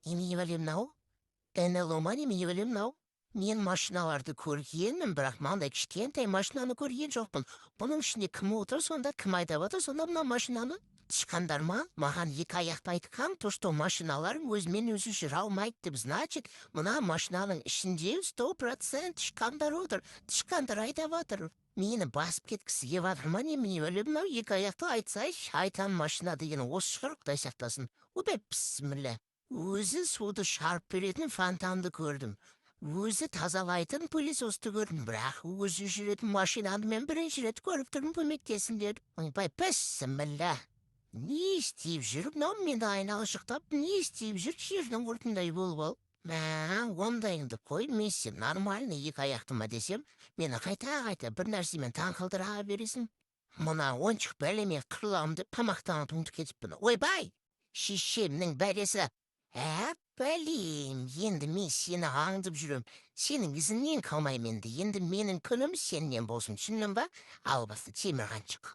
Немене білем-ау? НЛО-ма немене білем-ау? Мен машиналарды көргенмін, бірақ мынандай кішкентай машинаны көрген жоқпын. Бұның ішінде кім отыр, сонда кім айдап отыр, сонда мына машинаны тышқандар ма? Маған екі аяқты айтқан, то, что машиналар өзімен өзі жүре алмайды деп, значит, мына машинаның ішінде 100% тышқандар отыр. Тышқандар айдап отыр. Мені басып кеткісі келіп жатыр ма немене білем мынау екі аяқты айтсай, шайтан машина деген осы шығар құдай сақтасын. Ой, бісміллә. Өзі суды шарп беретін фонтанды көрдім. Өзі тазалайтын пылесосты көрдім, бірақ өзі жүретін машинаны мен бірінші рет көріп тұрмын, көмектесін деді. Ойбай, бісміллә. Не істеп жүр? Мынау мені айналшықтап, не істеп жүр? Жердің ұртындай болып ал. Мә, ондайыңды қой, мен сен нормальный екі аяқтыма десем, мені қайта-қайта бір нәрсемен таңқалдыра бересің. Мына оншық бәлеме қырыламды тамақтанып кетіппін. Ойбай, шешемнің бәресі. Бәлем, енді мен сені аңдып жүрем. Сенің ізінен қалмайым енді. Енді менің күнім сенен болсын, түсіндің ба? Ал басты темір қаншық.